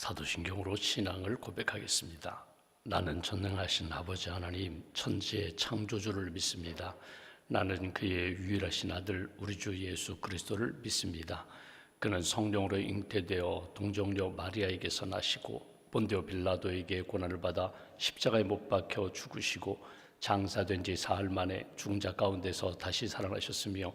사도신경으로 신앙을 고백하겠습니다. 나는 전능하신 아버지 하나님 천지의 창조주를 믿습니다. 나는 그의 유일하신 아들 우리 주 예수 그리스도를 믿습니다. 그는 성령으로 잉태되어 동정녀 마리아에게서 나시고 본디오 빌라도에게 고난을 받아 십자가에 못 박혀 죽으시고 장사된 지 사흘 만에 죽은 자 가운데서 다시 살아나셨으며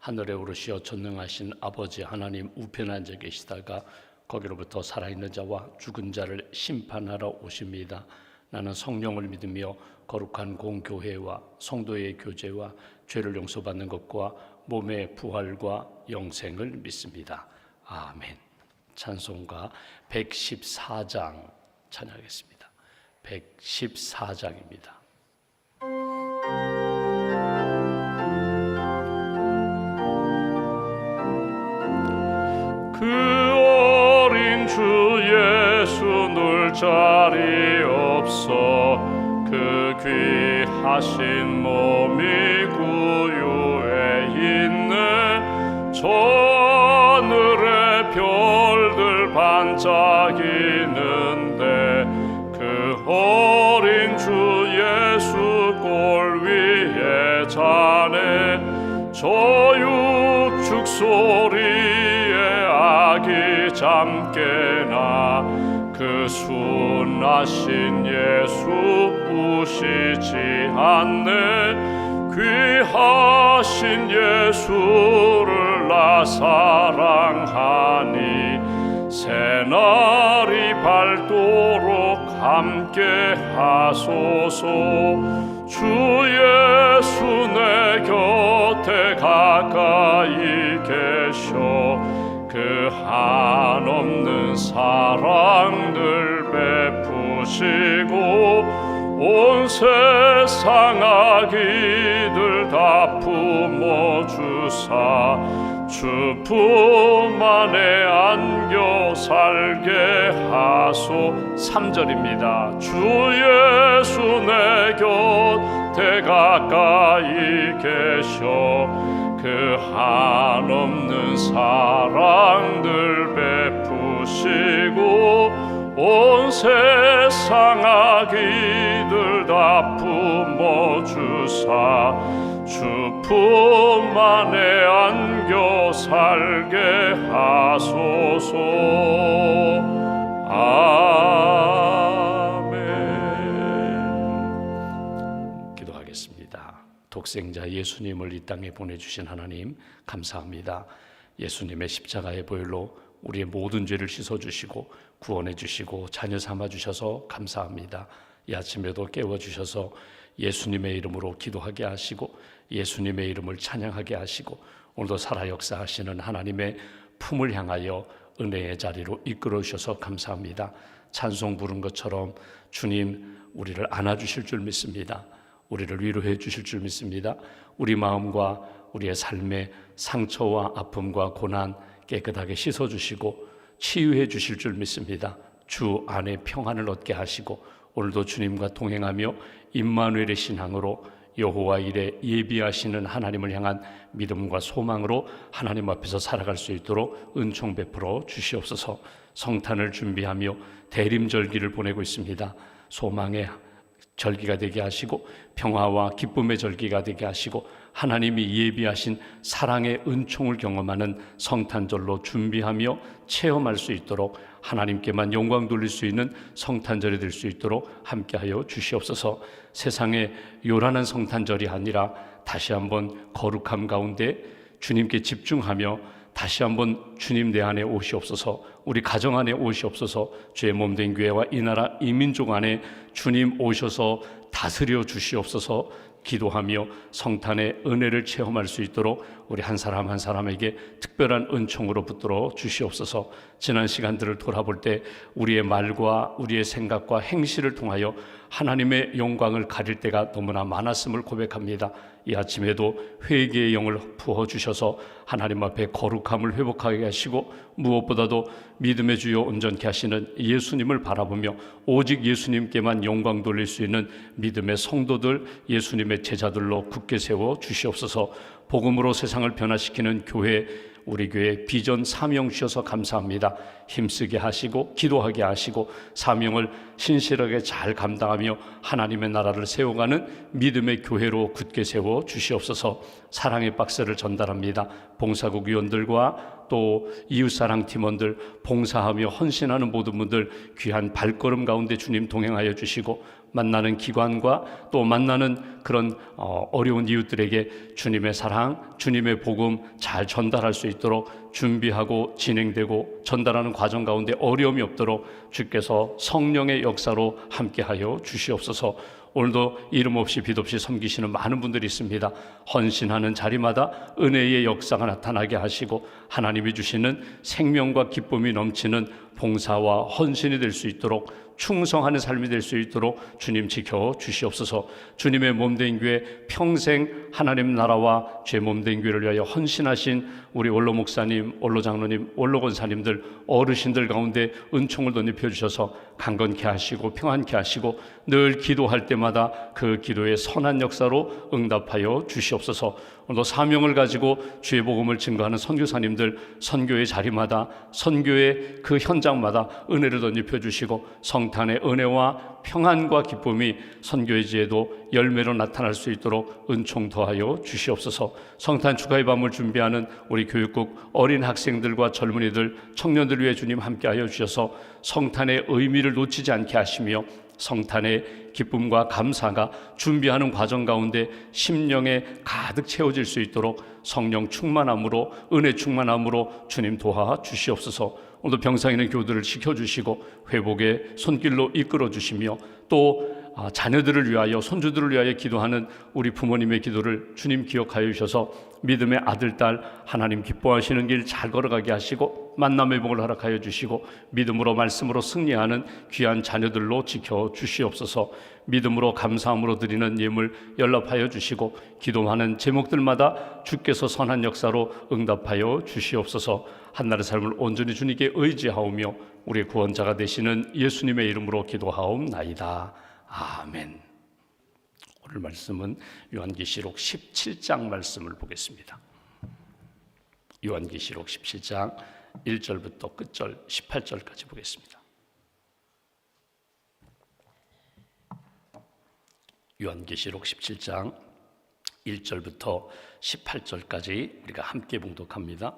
하늘에 오르시어 전능하신 아버지 하나님 우편에 앉아 계시다가 거기로부터 살아있는 자와 죽은 자를 심판하러 오십니다. 나는 성령을 믿으며 거룩한 공교회와 성도의 교제와 죄를 용서받는 것과 몸의 부활과 영생을 믿습니다. 아멘. 찬송가 114장 찬양하겠습니다. 114장입니다. 그 어린 주 예수 놀 자리 없어 그 귀하신 몸이 구유에 있네. 저 하늘의 별들 반짝이는데 그 어린 주 예수 골 위에 자네. 저 육축 소리에 아기 잠깨나 그 순하신 예수 우시지 않네. 귀하신 예수를 나 사랑하니 새날이 밝도록 함께 하소서. 주 예수 내 곁에 가까이 계셔 그 한없는 사랑을 베푸시고 온 세상 악이들 다 품어주사 주 품 안에 안겨 살게 하소. 3절입니다. 주 예수 내 곁에 가까이 계셔 그 한없는 사랑들 베푸시고 온 세상 악이들 다 품어주사 주 품 안에 안겨 살게 하소서. 아멘. 기도하겠습니다. 독생자 예수님을 이 땅에 보내주신 하나님 감사합니다. 예수님의 십자가의 보혈로 우리의 모든 죄를 씻어주시고 구원해 주시고 자녀 삼아 주셔서 감사합니다. 이 아침에도 깨워주셔서 예수님의 이름으로 기도하게 하시고 예수님의 이름을 찬양하게 하시고 오늘도 살아 역사하시는 하나님의 품을 향하여 은혜의 자리로 이끌어 주셔서 감사합니다. 찬송 부른 것처럼 주님 우리를 안아주실 줄 믿습니다. 우리를 위로해 주실 줄 믿습니다. 우리 마음과 우리의 삶의 상처와 아픔과 고난 깨끗하게 씻어주시고 치유해 주실 줄 믿습니다. 주 안에 평안을 얻게 하시고 오늘도 주님과 동행하며 임마누엘의 신앙으로 여호와 일에 예비하시는 하나님을 향한 믿음과 소망으로 하나님 앞에서 살아갈 수 있도록 은총 베풀어 주시옵소서. 성탄을 준비하며 대림절기를 보내고 있습니다. 소망의 절기가 되게 하시고 평화와 기쁨의 절기가 되게 하시고 하나님이 예비하신 사랑의 은총을 경험하는 성탄절로 준비하며 체험할 수 있도록 하나님께만 영광 돌릴 수 있는 성탄절이 될 수 있도록 함께하여 주시옵소서. 세상에 요란한 성탄절이 아니라 다시 한번 거룩함 가운데 주님께 집중하며 다시 한번 주님 내 안에 오시옵소서. 우리 가정 안에 오시옵소서. 주의 몸된 교회와 이 나라 이 민족 안에 주님 오셔서 다스려 주시옵소서. 기도하며 성탄의 은혜를 체험할 수 있도록 우리 한 사람 한 사람에게 특별한 은총으로 붙들어 주시옵소서. 지난 시간들을 돌아볼 때 우리의 말과 우리의 생각과 행실을 통하여 하나님의 영광을 가릴 때가 너무나 많았음을 고백합니다. 이 아침에도 회개의 영을 부어주셔서 하나님 앞에 거룩함을 회복하게 하시고 무엇보다도 믿음의 주요 온전케 하시는 예수님을 바라보며 오직 예수님께만 영광 돌릴 수 있는 믿음의 성도들, 예수님의 제자들로 굳게 세워 주시옵소서. 복음으로 세상을 변화시키는 교회, 우리 교회 비전 사명 주셔서 감사합니다. 힘쓰게 하시고 기도하게 하시고 사명을 신실하게 잘 감당하며 하나님의 나라를 세워가는 믿음의 교회로 굳게 세워 주시옵소서. 사랑의 박스를 전달합니다. 봉사국 위원들과 또 이웃사랑 팀원들, 봉사하며 헌신하는 모든 분들 귀한 발걸음 가운데 주님 동행하여 주시고, 만나는 기관과 또 만나는 그런 어려운 이웃들에게 주님의 사랑, 주님의 복음 잘 전달할 수 있도록 준비하고 진행되고 전달하는 과정 가운데 어려움이 없도록 주께서 성령의 역사로 함께하여 주시옵소서. 오늘도 이름 없이 빛 없이 섬기시는 많은 분들이 있습니다. 헌신하는 자리마다 은혜의 역사가 나타나게 하시고 하나님이 주시는 생명과 기쁨이 넘치는 봉사와 헌신이 될 수 있도록, 충성하는 삶이 될 수 있도록 주님 지켜 주시옵소서. 주님의 몸된 교회 평생 하나님 나라와 죄 몸된 교회를 위하여 헌신하신 우리 원로 목사님, 원로 장로님, 원로 권사님들, 어르신들 가운데 은총을 덧입혀 주셔서 강건케 하시고 평안케 하시고 늘 기도할 때마다 그 기도의 선한 역사로 응답하여 주시옵소서. 오늘도 사명을 가지고 주의 복음을 증거하는 선교사님들, 선교의 자리마다, 선교의 그 현장마다 은혜를 덧입혀 주시고 성탄의 은혜와 평안과 기쁨이 선교의 지혜도 열매로 나타날 수 있도록 은총 더하여 주시옵소서. 성탄 축하의 밤을 준비하는 우리 교육국 어린 학생들과 젊은이들, 청년들 위해 주님 함께하여 주셔서 성탄의 의미를 놓치지 않게 하시며 성탄의 기쁨과 감사가 준비하는 과정 가운데 심령에 가득 채워질 수 있도록 성령 충만함으로, 은혜 충만함으로 주님 도와 주시옵소서. 오늘도 병상 있는 교우들을 지켜주시고 회복의 손길로 이끌어 주시며 또 자녀들을 위하여, 손주들을 위하여 기도하는 우리 부모님의 기도를 주님 기억하여 주셔서 믿음의 아들, 딸 하나님 기뻐하시는 길 잘 걸어가게 하시고 만남의 복을 허락하여 주시고 믿음으로 말씀으로 승리하는 귀한 자녀들로 지켜 주시옵소서. 믿음으로 감사함으로 드리는 예물 연락하여 주시고 기도하는 제목들마다 주께서 선한 역사로 응답하여 주시옵소서. 한나라의 삶을 온전히 주님께 의지하오며 우리의 구원자가 되시는 예수님의 이름으로 기도하옵나이다. 아멘. 오늘 말씀은 요한계시록 17장 말씀을 보겠습니다. 요한계시록 17장 1절부터 끝절 18절까지 보겠습니다. 요한계시록 17장 1절부터 18절까지 우리가 함께 봉독합니다.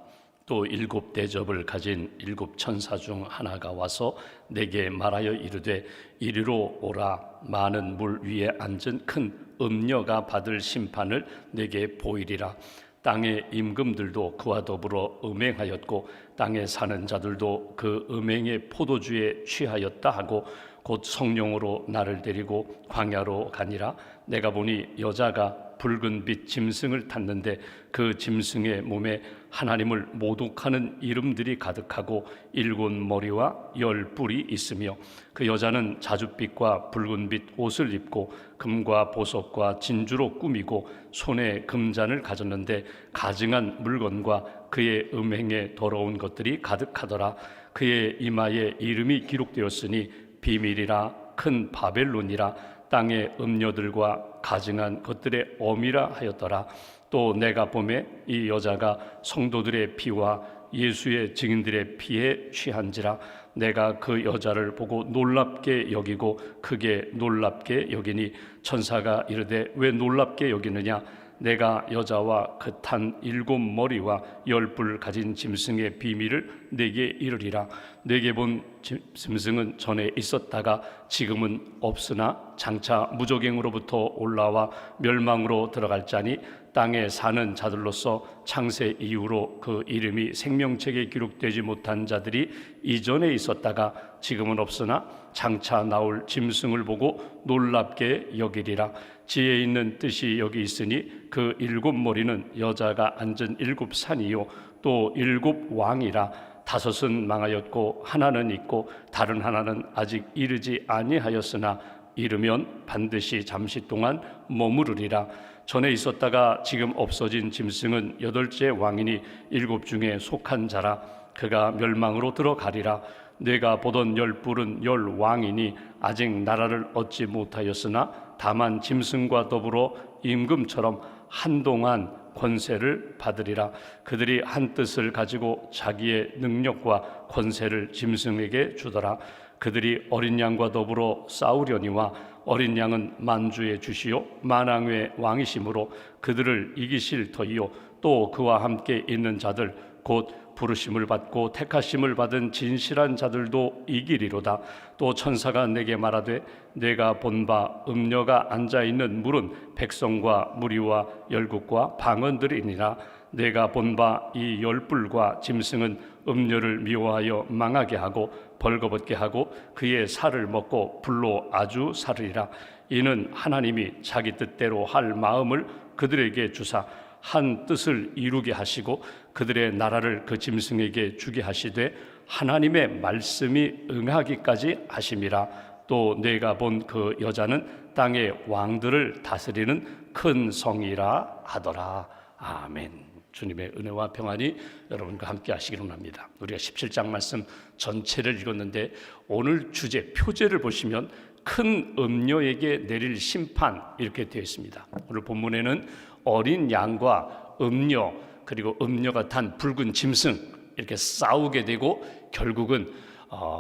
또 일곱 대접을 가진 일곱 천사 중 하나가 와서 내게 말하여 이르되 이리로 오라. 많은 물 위에 앉은 큰 음녀가 받을 심판을 내게 보이리라. 땅의 임금들도 그와 더불어 음행하였고 땅에 사는 자들도 그 음행의 포도주에 취하였다 하고 곧 성령으로 나를 데리고 광야로 가니라. 내가 보니 여자가 붉은 빛 짐승을 탔는데 그 짐승의 몸에 하나님을 모독하는 이름들이 가득하고 7 머리와 10 뿔이 있으며 그 여자는 자줏빛과 붉은 빛 옷을 입고 금과 보석과 진주로 꾸미고 손에 금잔을 가졌는데 가증한 물건과 그의 음행에 더러운 것들이 가득하더라. 그의 이마에 이름이 기록되었으니 비밀이라 큰 바벨론이라 땅의 음녀들과 가증한 것들의 어미라 하였더라. 또 내가 보매 이 여자가 성도들의 피와 예수의 증인들의 피에 취한지라. 내가 그 여자를 보고 놀랍게 여기고 크게 놀랍게 여기니 천사가 이르되 왜 놀랍게 여기느냐. 내가 여자와 그 탄 7 머리와 10 뿔 가진 짐승의 비밀을 내게 이르리라. 내게 본 짐승은 전에 있었다가 지금은 없으나 장차 무저갱으로부터 올라와 멸망으로 들어갈 자니 땅에 사는 자들로서 창세 이후로 그 이름이 생명책에 기록되지 못한 자들이 이전에 있었다가 지금은 없으나 장차 나올 짐승을 보고 놀랍게 여기리라. 지혜 있는 뜻이 여기 있으니 그 7 머리는 여자가 앉은 7 산이요 또 7 왕이라. 5은 망하였고 하나는 있고 다른 하나는 아직 이르지 아니하였으나 이르면 반드시 잠시 동안 머무르리라. 전에 있었다가 지금 없어진 짐승은 8째 왕이니 7 중에 속한 자라. 그가 멸망으로 들어가리라. 내가 보던 10 뿔은 10 왕이니 아직 나라를 얻지 못하였으나 다만 짐승과 더불어 임금처럼 한동안 권세를 받으리라. 그들이 한 뜻을 가지고 자기의 능력과 권세를 짐승에게 주더라. 그들이 어린 양과 더불어 싸우려니와 어린 양은 만주의 주시요 만왕의 왕이심으로 그들을 이기실 터이요 또 그와 함께 있는 자들 곧 부르심을 받고 택하심을 받은 진실한 자들도 이기리로다. 또 천사가 내게 말하되 내가 본 바 음녀가 앉아있는 물은 백성과 무리와 열국과 방언들이니라. 내가 본 바 이 열불과 짐승은 음녀를 미워하여 망하게 하고 벌거벗게 하고 그의 살을 먹고 불로 아주 살으리라. 이는 하나님이 자기 뜻대로 할 마음을 그들에게 주사 한 뜻을 이루게 하시고 그들의 나라를 그 짐승에게 주게 하시되 하나님의 말씀이 응하기까지 하심이라. 또 내가 본 그 여자는 땅의 왕들을 다스리는 큰 성이라 하더라. 아멘. 주님의 은혜와 평안이 여러분과 함께 하시기를 원합니다. 우리가 17장 말씀 전체를 읽었는데 오늘 주제 표제를 보시면 큰 음녀에게 내릴 심판 이렇게 되어 있습니다. 오늘 본문에는 어린 양과 음녀 그리고 음녀가 탄 붉은 짐승 이렇게 싸우게 되고 결국은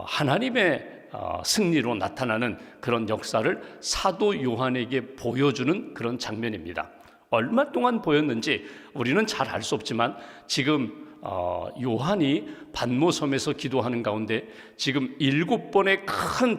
하나님의 승리로 나타나는 그런 역사를 사도 요한에게 보여주는 그런 장면입니다. 얼마 동안 보였는지 우리는 잘 알 수 없지만 지금 요한이 반모섬에서 기도하는 가운데 지금 7번의 큰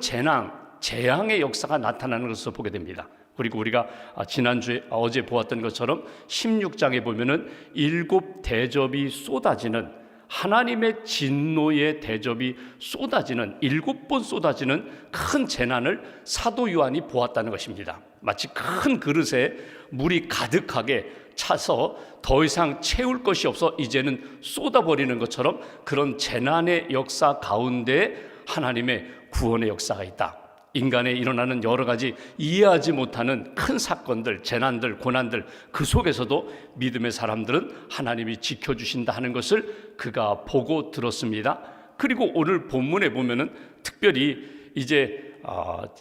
재앙의 역사가 나타나는 것을 보게 됩니다. 그리고 우리가 지난주에 어제 보았던 것처럼 16장에 보면은 7 대접이 쏟아지는 하나님의 진노의 대접이 쏟아지는 7번 쏟아지는 큰 재난을 사도 요한이 보았다는 것입니다. 마치 큰 그릇에 물이 가득하게 차서 더 이상 채울 것이 없어 이제는 쏟아버리는 것처럼 그런 재난의 역사 가운데 하나님의 구원의 역사가 있다. 인간에 일어나는 여러 가지 이해하지 못하는 큰 사건들, 재난들, 고난들 그 속에서도 믿음의 사람들은 하나님이 지켜주신다 하는 것을 그가 보고 들었습니다. 그리고 오늘 본문에 보면은 특별히 이제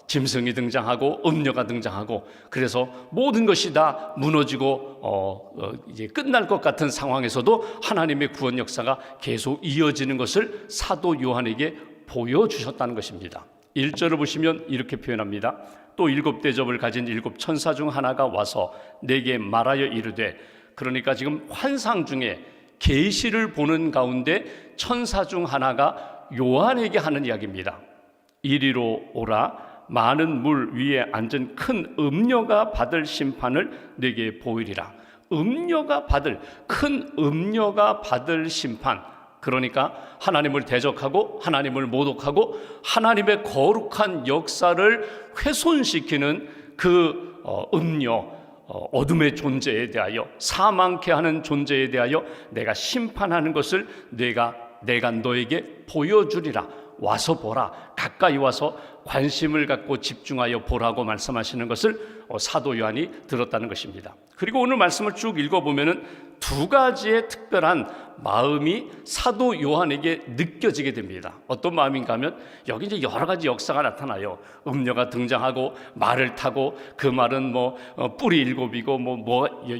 짐승이 등장하고 음녀가 등장하고 그래서 모든 것이 다 무너지고 이제 끝날 것 같은 상황에서도 하나님의 구원 역사가 계속 이어지는 것을 사도 요한에게 보여주셨다는 것입니다. 1절을 보시면 이렇게 표현합니다. 또 7 대접을 가진 7 천사 중 하나가 와서 내게 말하여 이르되, 그러니까 지금 환상 중에 계시를 보는 가운데 천사 중 하나가 요한에게 하는 이야기입니다. 이리로 오라. 많은 물 위에 앉은 큰 음녀가 받을 심판을 내게 보이리라. 큰 음녀가 받을 심판. 그러니까 하나님을 대적하고 하나님을 모독하고 하나님의 거룩한 역사를 훼손시키는 그 음녀, 어둠의 존재에 대하여, 사망케 하는 존재에 대하여 내가 심판하는 것을 내가 너에게 보여주리라. 와서 보라. 가까이 와서 관심을 갖고 집중하여 보라고 말씀하시는 것을 사도 요한이 들었다는 것입니다. 그리고 오늘 말씀을 쭉 읽어보면은 2가지의 특별한 마음이 사도 요한에게 느껴지게 됩니다. 어떤 마음인가 하면 여기 이제 여러 가지 역사가 나타나요. 음녀가 등장하고 말을 타고 그 말은 뿔이 7이고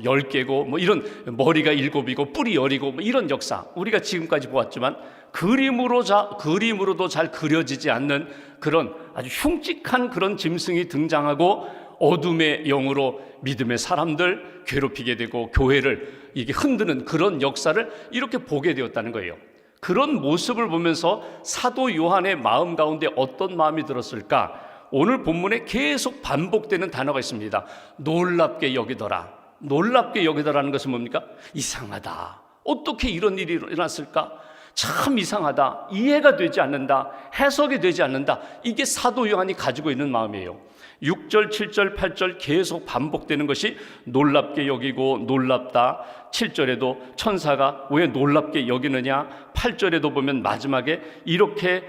10개고 이런 머리가 7이고 뿔이 10이고 이런 역사 우리가 지금까지 보았지만 그림으로도 잘 그려지지 않는 그런 아주 흉측한 그런 짐승이 등장하고 어둠의 영으로 믿음의 사람들 괴롭히게 되고 교회를 이게 흔드는 그런 역사를 이렇게 보게 되었다는 거예요. 그런 모습을 보면서 사도 요한의 마음 가운데 어떤 마음이 들었을까? 오늘 본문에 계속 반복되는 단어가 있습니다. 놀랍게 여기더라. 놀랍게 여기더라는 것은 뭡니까? 이상하다. 어떻게 이런 일이 일어났을까? 참 이상하다. 이해가 되지 않는다. 해석이 되지 않는다. 이게 사도 요한이 가지고 있는 마음이에요. 6절, 7절, 8절 계속 반복되는 것이 놀랍게 여기고 놀랍다. 7절에도 천사가 왜 놀랍게 여기느냐. 8절에도 보면 마지막에 이렇게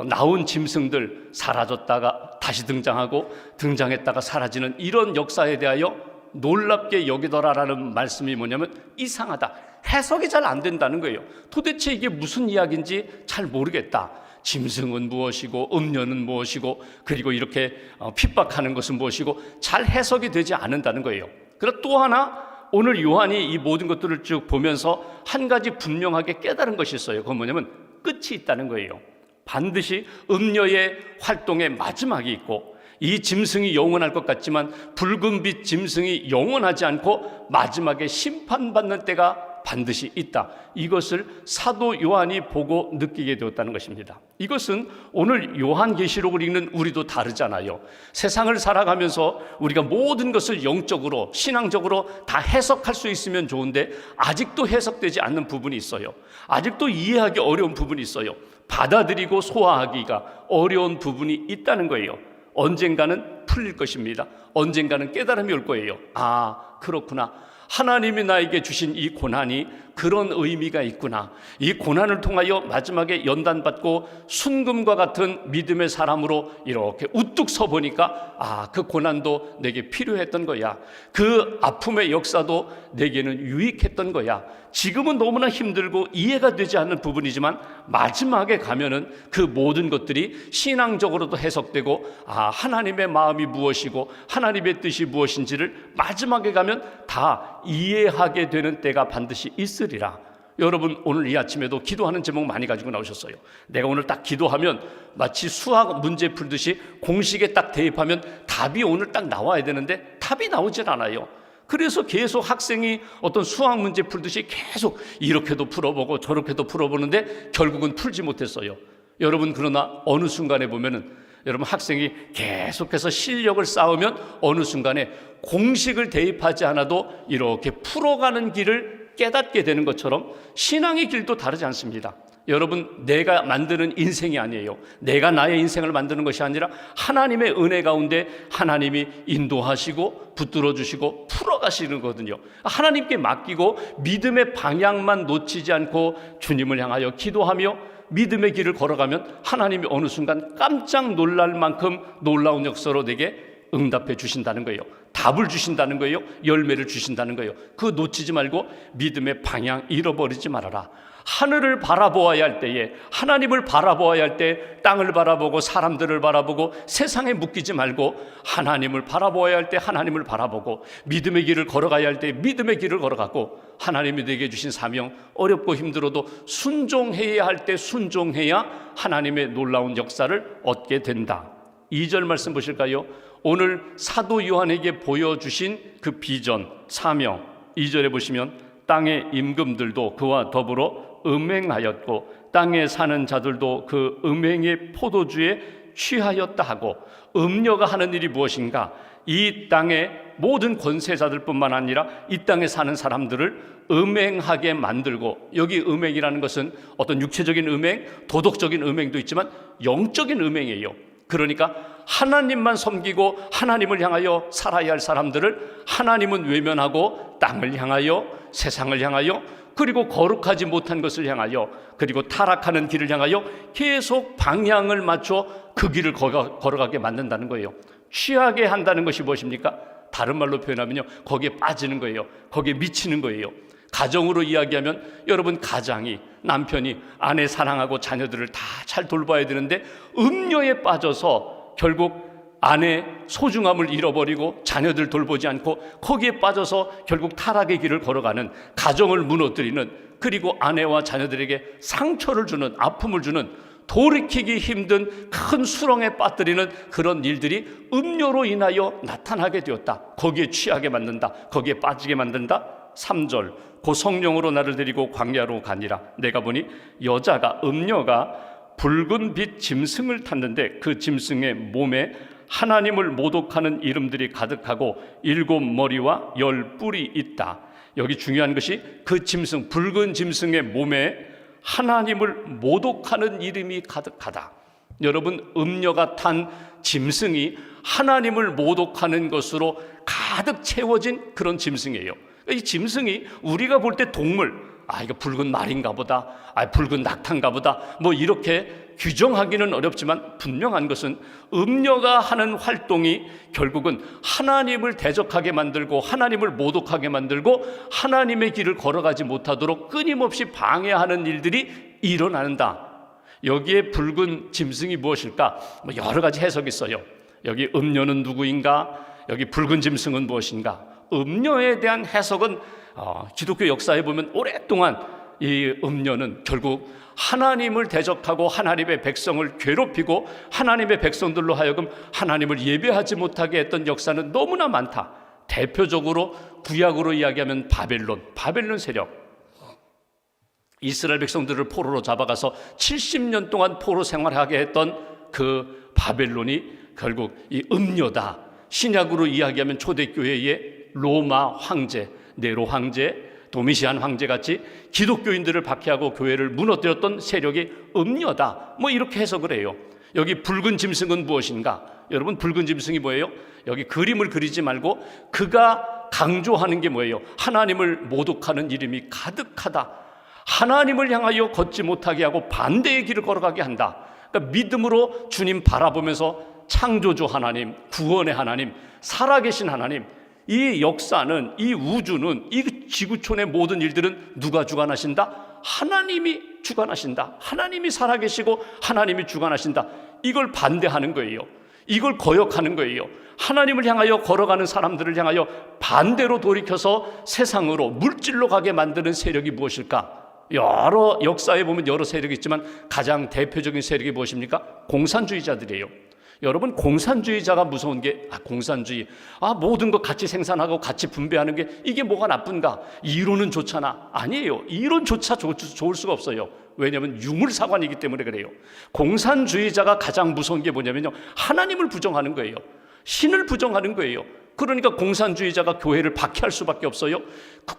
나온 짐승들 사라졌다가 다시 등장하고 등장했다가 사라지는 이런 역사에 대하여 놀랍게 여기더라라는 말씀이 뭐냐면 이상하다. 해석이 잘 안 된다는 거예요. 도대체 이게 무슨 이야기인지 잘 모르겠다. 짐승은 무엇이고 음녀는 무엇이고 그리고 이렇게 핍박하는 것은 무엇이고 잘 해석이 되지 않는다는 거예요. 그리고 또 하나 오늘 요한이 이 모든 것들을 쭉 보면서 한 가지 분명하게 깨달은 것이 있어요. 그건 뭐냐면 끝이 있다는 거예요. 반드시 음녀의 활동의 마지막이 있고, 이 짐승이 영원할 것 같지만 붉은 빛 짐승이 영원하지 않고 마지막에 심판받는 때가 반드시 있다. 이것을 사도 요한이 보고 느끼게 되었다는 것입니다. 이것은 오늘 요한계시록을 읽는 우리도 다르잖아요. 세상을 살아가면서 우리가 모든 것을 영적으로, 신앙적으로 다 해석할 수 있으면 좋은데 아직도 해석되지 않는 부분이 있어요. 아직도 이해하기 어려운 부분이 있어요. 받아들이고 소화하기가 어려운 부분이 있다는 거예요. 언젠가는 풀릴 것입니다. 언젠가는 깨달음이 올 거예요. 아, 그렇구나. 하나님이 나에게 주신 이 고난이 그런 의미가 있구나. 이 고난을 통하여 마지막에 연단받고 순금과 같은 믿음의 사람으로 이렇게 우뚝 서보니까 아, 그 고난도 내게 필요했던 거야. 그 아픔의 역사도 내게는 유익했던 거야. 지금은 너무나 힘들고 이해가 되지 않는 부분이지만 마지막에 가면은 그 모든 것들이 신앙적으로도 해석되고, 아, 하나님의 마음이 무엇이고 하나님의 뜻이 무엇인지를 마지막에 가면 다 이해하게 되는 때가 반드시 있으리라. 여러분, 오늘 이 아침에도 기도하는 제목 많이 가지고 나오셨어요. 내가 오늘 딱 기도하면 마치 수학 문제 풀듯이 공식에 딱 대입하면 답이 오늘 딱 나와야 되는데 답이 나오질 않아요. 그래서 계속 학생이 어떤 수학 문제 풀듯이 계속 이렇게도 풀어보고 저렇게도 풀어보는데 결국은 풀지 못했어요. 여러분, 그러나 어느 순간에 보면은 여러분, 학생이 계속해서 실력을 쌓으면 어느 순간에 공식을 대입하지 않아도 이렇게 풀어가는 길을 깨닫게 되는 것처럼 신앙의 길도 다르지 않습니다. 여러분, 내가 만드는 인생이 아니에요. 내가 나의 인생을 만드는 것이 아니라 하나님의 은혜 가운데 하나님이 인도하시고 붙들어 주시고 풀어가시는 거거든요. 하나님께 맡기고 믿음의 방향만 놓치지 않고 주님을 향하여 기도하며 믿음의 길을 걸어가면 하나님이 어느 순간 깜짝 놀랄 만큼 놀라운 역사로 내게 응답해 주신다는 거예요. 답을 주신다는 거예요. 열매를 주신다는 거예요. 그거 놓치지 말고 믿음의 방향 잃어버리지 말아라. 하늘을 바라보아야 할 때에, 하나님을 바라보아야 할 때 땅을 바라보고 사람들을 바라보고 세상에 묶이지 말고 하나님을 바라보아야 할 때 하나님을 바라보고 믿음의 길을 걸어가야 할 때 믿음의 길을 걸어가고, 하나님이 내게 주신 사명 어렵고 힘들어도 순종해야 할 때 순종해야 하나님의 놀라운 역사를 얻게 된다. 2절 말씀 보실까요? 오늘 사도 요한에게 보여주신 그 비전, 사명, 2절에 보시면 땅의 임금들도 그와 더불어 음행하였고 땅에 사는 자들도 그 음행의 포도주에 취하였다 하고, 음녀가 하는 일이 무엇인가? 이 땅의 모든 권세자들뿐만 아니라 이 땅에 사는 사람들을 음행하게 만들고, 여기 음행이라는 것은 어떤 육체적인 음행, 도덕적인 음행도 있지만 영적인 음행이에요. 그러니까 하나님만 섬기고 하나님을 향하여 살아야 할 사람들을 하나님은 외면하고 땅을 향하여, 세상을 향하여, 그리고 거룩하지 못한 것을 향하여, 그리고 타락하는 길을 향하여 계속 방향을 맞춰 그 길을 걸어가게 만든다는 거예요. 취하게 한다는 것이 무엇입니까? 다른 말로 표현하면요, 거기에 빠지는 거예요. 거기에 미치는 거예요. 가정으로 이야기하면 여러분, 가장이, 남편이 아내 사랑하고 자녀들을 다 잘 돌봐야 되는데 음료에 빠져서 결국 아내 소중함을 잃어버리고 자녀들 돌보지 않고 거기에 빠져서 결국 타락의 길을 걸어가는, 가정을 무너뜨리는, 그리고 아내와 자녀들에게 상처를 주는, 아픔을 주는, 돌이키기 힘든 큰 수렁에 빠뜨리는 그런 일들이 음료로 인하여 나타나게 되었다. 거기에 취하게 만든다. 거기에 빠지게 만든다. 3절, 그 성령으로 나를 데리고 광야로 가니라. 내가 보니 여자가, 음녀가 붉은 빛 짐승을 탔는데 그 짐승의 몸에 하나님을 모독하는 이름들이 가득하고 7 머리와 10 뿔이 있다. 여기 중요한 것이 그 짐승, 붉은 짐승의 몸에 하나님을 모독하는 이름이 가득하다. 여러분, 음녀가 탄 짐승이 하나님을 모독하는 것으로 가득 채워진 그런 짐승이에요. 이 짐승이 우리가 볼 때 동물, 이거 붉은 말인가 보다, 붉은 낙타인가 보다, 뭐 이렇게 규정하기는 어렵지만 분명한 것은 음녀가 하는 활동이 결국은 하나님을 대적하게 만들고 하나님을 모독하게 만들고 하나님의 길을 걸어가지 못하도록 끊임없이 방해하는 일들이 일어난다. 여기에 붉은 짐승이 무엇일까? 여러 가지 해석이 있어요. 여기 음녀는 누구인가? 여기 붉은 짐승은 무엇인가? 음녀에 대한 해석은 기독교 역사에 보면 오랫동안 이 음녀는 결국 하나님을 대적하고 하나님의 백성을 괴롭히고 하나님의 백성들로 하여금 하나님을 예배하지 못하게 했던 역사는 너무나 많다. 대표적으로 구약으로 이야기하면 바벨론 세력, 이스라엘 백성들을 포로로 잡아가서 70년 동안 포로 생활하게 했던 그 바벨론이 결국 이 음녀다. 신약으로 이야기하면 초대교회의 로마 황제, 네로 황제, 도미시안 황제같이 기독교인들을 박해하고 교회를 무너뜨렸던 세력이 음녀다. 이렇게 해석을 해요. 여기 붉은 짐승은 무엇인가? 여러분, 붉은 짐승이 뭐예요? 여기 그림을 그리지 말고 그가 강조하는 게 뭐예요? 하나님을 모독하는 이름이 가득하다. 하나님을 향하여 걷지 못하게 하고 반대의 길을 걸어가게 한다. 그러니까 믿음으로 주님 바라보면서 창조주 하나님, 구원의 하나님, 살아계신 하나님, 이 역사는, 이 우주는, 이 지구촌의 모든 일들은 누가 주관하신다? 하나님이 주관하신다. 하나님이 살아계시고 하나님이 주관하신다. 이걸 반대하는 거예요. 이걸 거역하는 거예요. 하나님을 향하여 걸어가는 사람들을 향하여 반대로 돌이켜서 세상으로, 물질로 가게 만드는 세력이 무엇일까? 여러 역사에 보면 여러 세력이 있지만 가장 대표적인 세력이 무엇입니까? 공산주의자들이에요. 여러분, 공산주의자가 무서운 게 공산주의, 모든 것 같이 생산하고 같이 분배하는 게 이게 뭐가 나쁜가? 이론은 좋잖아. 아니에요. 이론조차 좋을 수가 없어요. 왜냐하면 유물사관이기 때문에 그래요. 공산주의자가 가장 무서운 게 뭐냐면요, 하나님을 부정하는 거예요. 신을 부정하는 거예요. 그러니까 공산주의자가 교회를 박해할 수밖에 없어요.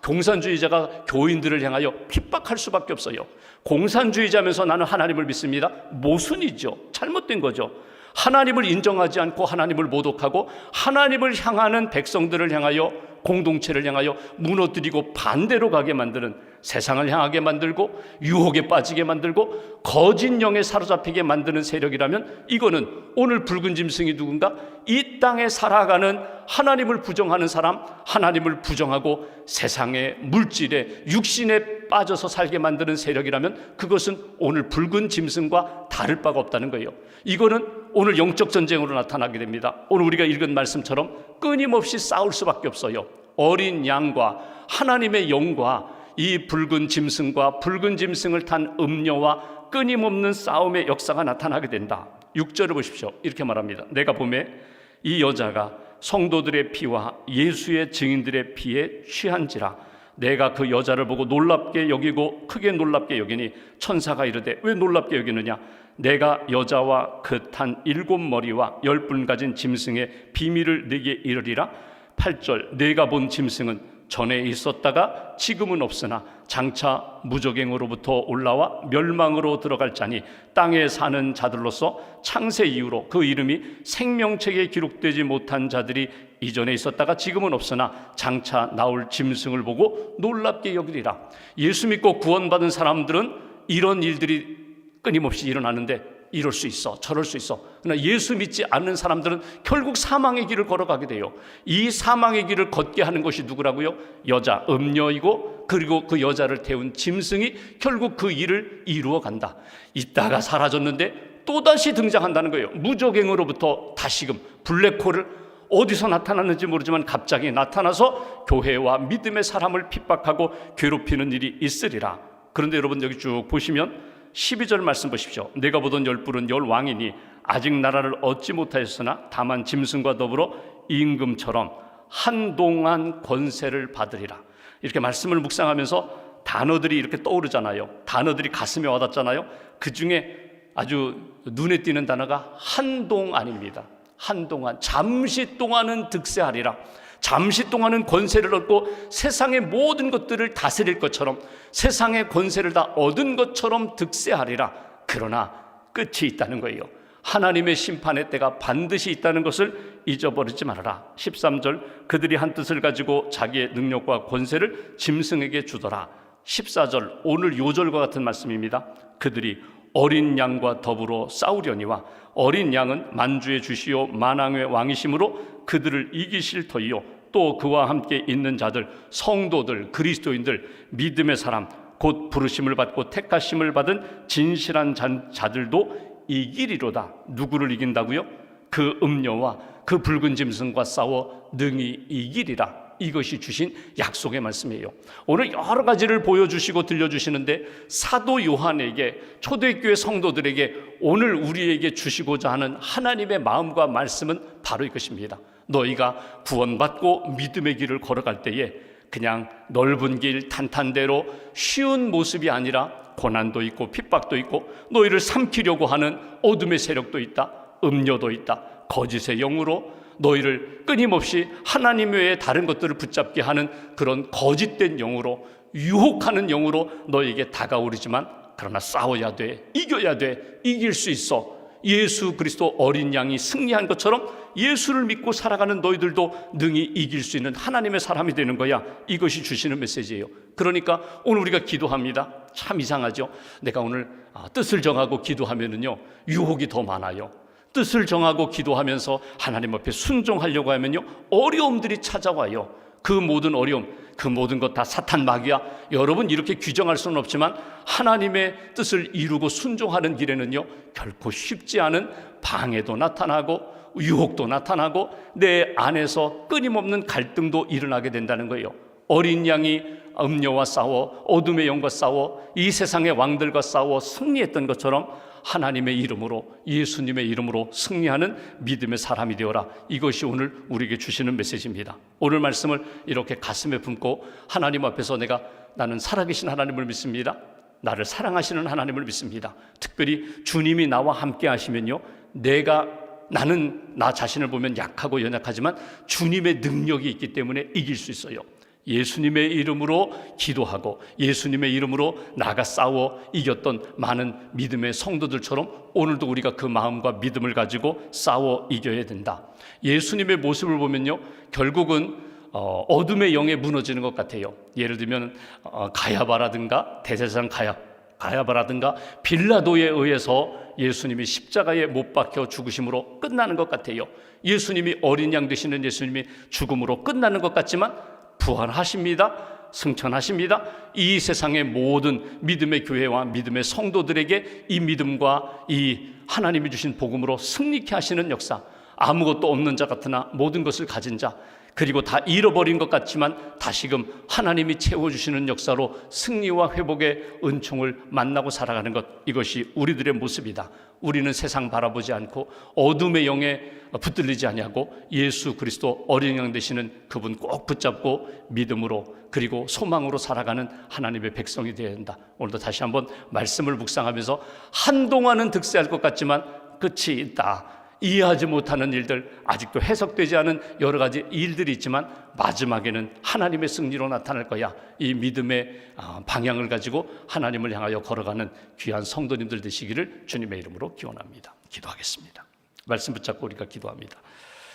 공산주의자가 교인들을 향하여 핍박할 수밖에 없어요. 공산주의자면서 나는 하나님을 믿습니다. 모순이죠. 잘못된 거죠. 하나님을 인정하지 않고 하나님을 모독하고 하나님을 향하는 백성들을 향하여, 공동체를 향하여 무너뜨리고 반대로 가게 만드는, 세상을 향하게 만들고 유혹에 빠지게 만들고 거짓 영에 사로잡히게 만드는 세력이라면, 이거는 오늘 붉은 짐승이 누군가? 이 땅에 살아가는 하나님을 부정하는 사람, 하나님을 부정하고 세상의 물질에, 육신에 빠져서 살게 만드는 세력이라면 그것은 오늘 붉은 짐승과 다를 바가 없다는 거예요. 이거는 오늘 영적 전쟁으로 나타나게 됩니다. 오늘 우리가 읽은 말씀처럼 끊임없이 싸울 수밖에 없어요. 어린 양과 하나님의 영과 이 붉은 짐승과 붉은 짐승을 탄 음녀와 끊임없는 싸움의 역사가 나타나게 된다. 6절을 보십시오. 이렇게 말합니다. 내가 보매 이 여자가 성도들의 피와 예수의 증인들의 피에 취한지라. 내가 그 여자를 보고 놀랍게 여기고 크게 놀랍게 여기니 천사가 이르되 왜 놀랍게 여기느냐? 내가 여자와 그 탄 7머리와 10뿔 가진 짐승의 비밀을 네게 이르리라. 8절 내가 본 짐승은 전에 있었다가 지금은 없으나 장차 무저갱으로부터 올라와 멸망으로 들어갈 자니 땅에 사는 자들로서 창세 이후로 그 이름이 생명책에 기록되지 못한 자들이 이전에 있었다가 지금은 없으나 장차 나올 짐승을 보고 놀랍게 여기리라. 예수 믿고 구원받은 사람들은 이런 일들이 끊임없이 일어나는데 이럴 수 있어, 저럴 수 있어. 그러나 예수 믿지 않는 사람들은 결국 사망의 길을 걸어가게 돼요. 이 사망의 길을 걷게 하는 것이 누구라고요? 여자, 음녀이고, 그리고 그 여자를 태운 짐승이 결국 그 일을 이루어 간다. 있다가 사라졌는데 또다시 등장한다는 거예요. 무저갱으로부터 다시금 블랙홀을 어디서 나타났는지 모르지만 갑자기 나타나서 교회와 믿음의 사람을 핍박하고 괴롭히는 일이 있으리라. 그런데 여러분 여기 쭉 보시면 12절 말씀 보십시오. 내가 보던 10뿔은 10왕이니 아직 나라를 얻지 못하였으나 다만 짐승과 더불어 임금처럼 한동안 권세를 받으리라. 이렇게 말씀을 묵상하면서 단어들이 이렇게 떠오르잖아요. 단어들이 가슴에 와닿잖아요. 그 중에 아주 눈에 띄는 단어가 한동안입니다. 한동안, 잠시 동안은 득세하리라. 잠시 동안은 권세를 얻고 세상의 모든 것들을 다스릴 것처럼, 세상의 권세를 다 얻은 것처럼 득세하리라. 그러나 끝이 있다는 거예요. 하나님의 심판의 때가 반드시 있다는 것을 잊어버리지 말아라. 13절 그들이 한 뜻을 가지고 자기의 능력과 권세를 짐승에게 주더라. 14절 오늘 요절과 같은 말씀입니다. 그들이 어린 양과 더불어 싸우려니와 어린 양은 만주의 주시요 만왕의 왕이심으로 그들을 이기실 터이요 또 그와 함께 있는 자들, 성도들, 그리스도인들, 믿음의 사람, 곧 부르심을 받고 택하심을 받은 진실한 자들도 이기리로다. 누구를 이긴다고요? 그 음녀와 그 붉은 짐승과 싸워 능히 이기리라. 이것이 주신 약속의 말씀이에요. 오늘 여러 가지를 보여주시고 들려주시는데 사도 요한에게, 초대교회 성도들에게 오늘 우리에게 주시고자 하는 하나님의 마음과 말씀은 바로 이것입니다. 너희가 구원받고 믿음의 길을 걸어갈 때에 그냥 넓은 길 탄탄대로 쉬운 모습이 아니라 고난도 있고 핍박도 있고 너희를 삼키려고 하는 어둠의 세력도 있다, 음료도 있다, 거짓의 영으로 너희를 끊임없이 하나님 외에 다른 것들을 붙잡게 하는 그런 거짓된 영으로, 유혹하는 영으로 너희에게 다가오르지만 그러나 싸워야 돼, 이겨야 돼, 이길 수 있어. 예수 그리스도 어린 양이 승리한 것처럼 예수를 믿고 살아가는 너희들도 능히 이길 수 있는 하나님의 사람이 되는 거야. 이것이 주시는 메시지예요. 그러니까 오늘 우리가 기도합니다. 참 이상하죠. 내가 오늘 뜻을 정하고 기도하면은요, 유혹이 더 많아요. 뜻을 정하고 기도하면서 하나님 앞에 순종하려고 하면요, 어려움들이 찾아와요. 그 모든 어려움, 그 모든 것 다 사탄 마귀야. 여러분 이렇게 규정할 수는 없지만 하나님의 뜻을 이루고 순종하는 길에는요, 결코 쉽지 않은 방해도 나타나고 유혹도 나타나고 내 안에서 끊임없는 갈등도 일어나게 된다는 거예요. 어린 양이 음녀와 싸워, 어둠의 영과 싸워, 이 세상의 왕들과 싸워 승리했던 것처럼 하나님의 이름으로, 예수님의 이름으로 승리하는 믿음의 사람이 되어라. 이것이 오늘 우리에게 주시는 메시지입니다. 오늘 말씀을 이렇게 가슴에 품고 하나님 앞에서 나는 살아계신 하나님을 믿습니다. 나를 사랑하시는 하나님을 믿습니다. 특별히 주님이 나와 함께 하시면요, 나는 나 자신을 보면 약하고 연약하지만 주님의 능력이 있기 때문에 이길 수 있어요. 예수님의 이름으로 기도하고 예수님의 이름으로 나가 싸워 이겼던 많은 믿음의 성도들처럼 오늘도 우리가 그 마음과 믿음을 가지고 싸워 이겨야 된다. 예수님의 모습을 보면요, 결국은 어둠의 영에 무너지는 것 같아요. 예를 들면 가야바라든가 대제사장 가야바라든가 빌라도에 의해서 예수님이 십자가에 못 박혀 죽으심으로 끝나는 것 같아요. 예수님이 어린 양 되시는 예수님이 죽음으로 끝나는 것 같지만 부활하십니다. 승천하십니다. 이 세상의 모든 믿음의 교회와 믿음의 성도들에게 이 믿음과 이 하나님이 주신 복음으로 승리케 하시는 역사, 아무것도 없는 자 같으나 모든 것을 가진 자, 그리고 다 잃어버린 것 같지만 다시금 하나님이 채워주시는 역사로 승리와 회복의 은총을 만나고 살아가는 것, 이것이 우리들의 모습이다. 우리는 세상 바라보지 않고 어둠의 영에 붙들리지 아니하고 예수 그리스도 어린 양 되시는 그분 꼭 붙잡고 믿음으로 그리고 소망으로 살아가는 하나님의 백성이 되어야 된다. 오늘도 다시 한번 말씀을 묵상하면서 한동안은 득세할 것 같지만 끝이 있다. 이해하지 못하는 일들, 아직도 해석되지 않은 여러 가지 일들이 있지만 마지막에는 하나님의 승리로 나타날 거야. 이 믿음의 방향을 가지고 하나님을 향하여 걸어가는 귀한 성도님들 되시기를 주님의 이름으로 기원합니다. 기도하겠습니다. 말씀 붙잡고 우리가 기도합니다.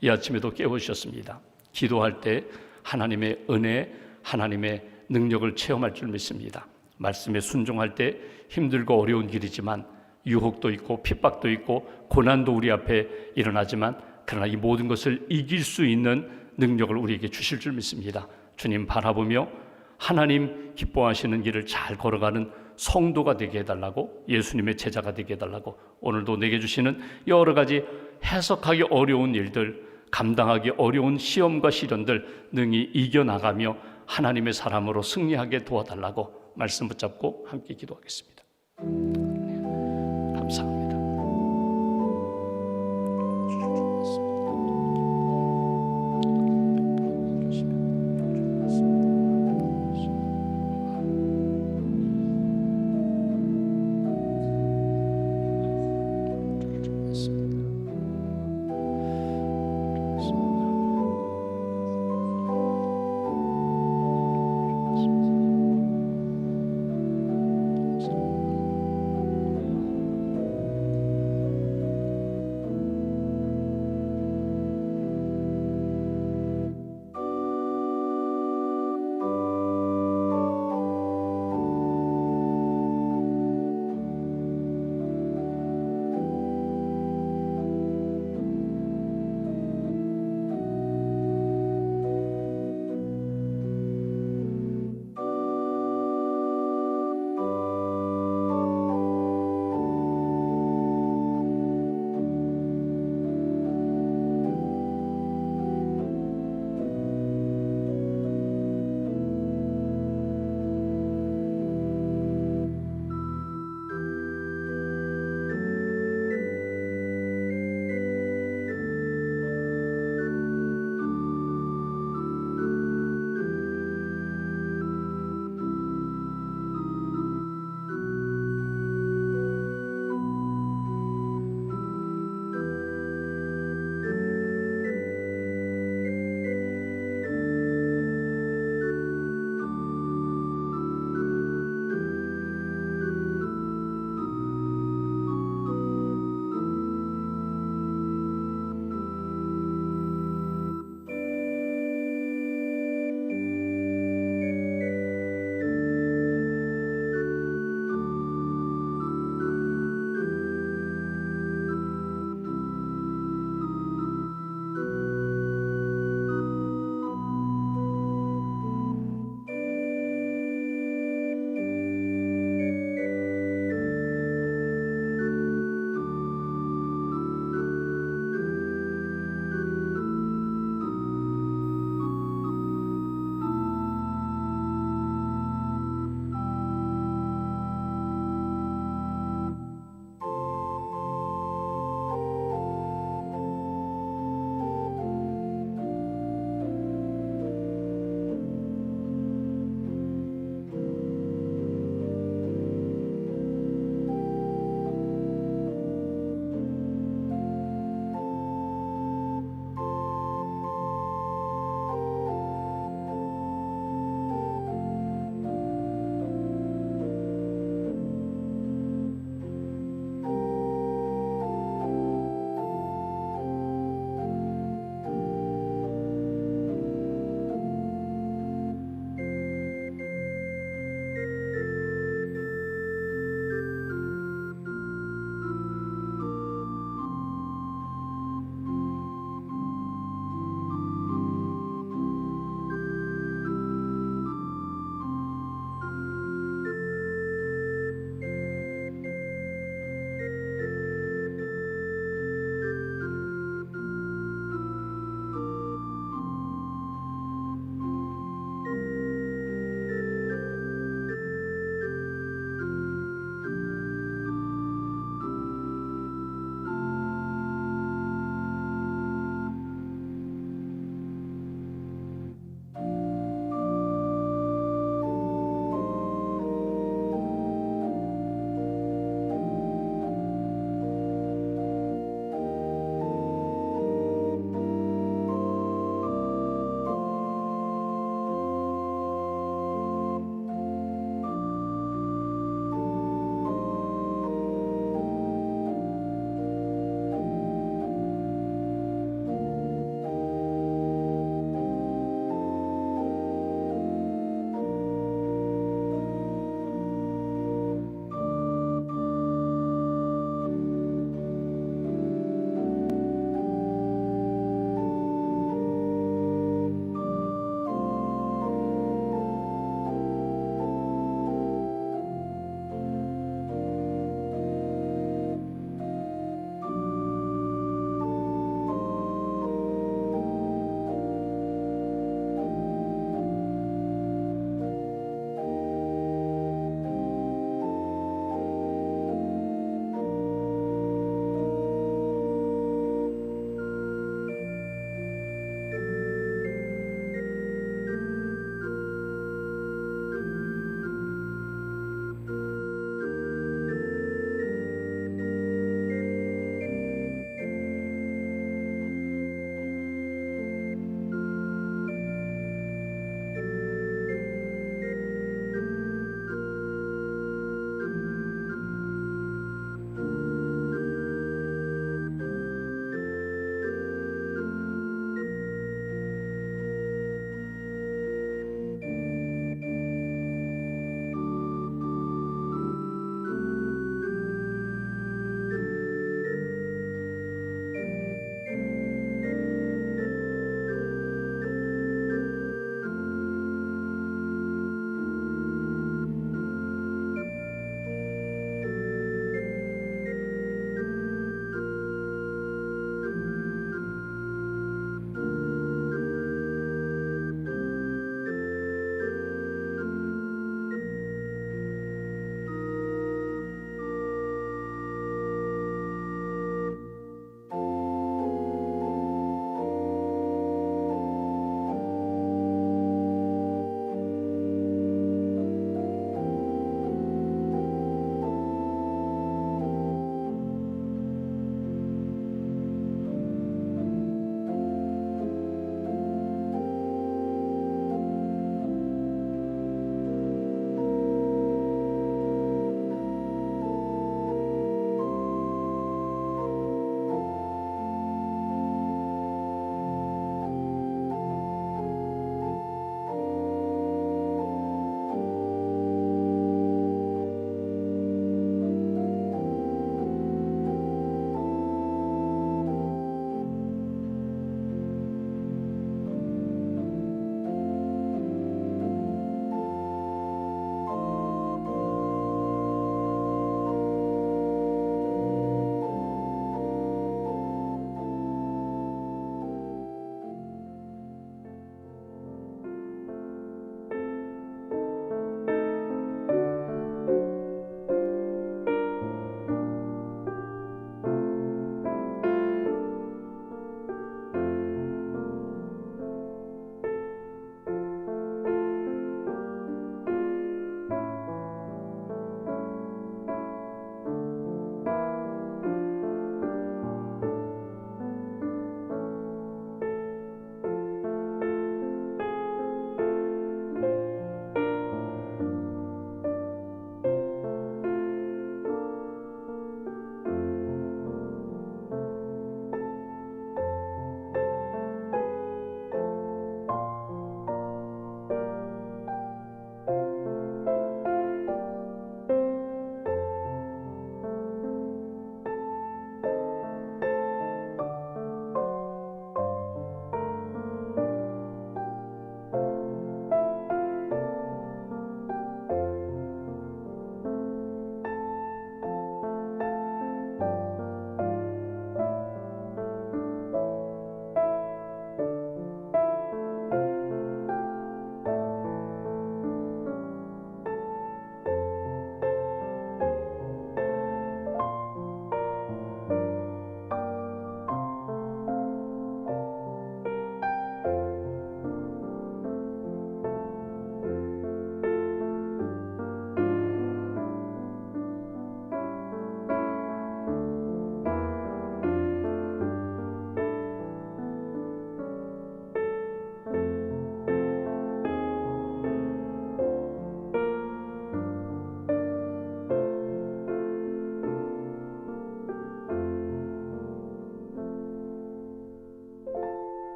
이 아침에도 깨우셨습니다. 기도할 때 하나님의 은혜, 하나님의 능력을 체험할 줄 믿습니다. 말씀에 순종할 때 힘들고 어려운 길이지만 유혹도 있고 핍박도 있고 고난도 우리 앞에 일어나지만 그러나 이 모든 것을 이길 수 있는 능력을 우리에게 주실 줄 믿습니다. 주님 바라보며 하나님 기뻐하시는 길을 잘 걸어가는 성도가 되게 해달라고, 예수님의 제자가 되게 해달라고, 오늘도 내게 주시는 여러 가지 해석하기 어려운 일들, 감당하기 어려운 시험과 시련들 능히 이겨나가며 하나님의 사람으로 승리하게 도와달라고 말씀 붙잡고 함께 기도하겠습니다.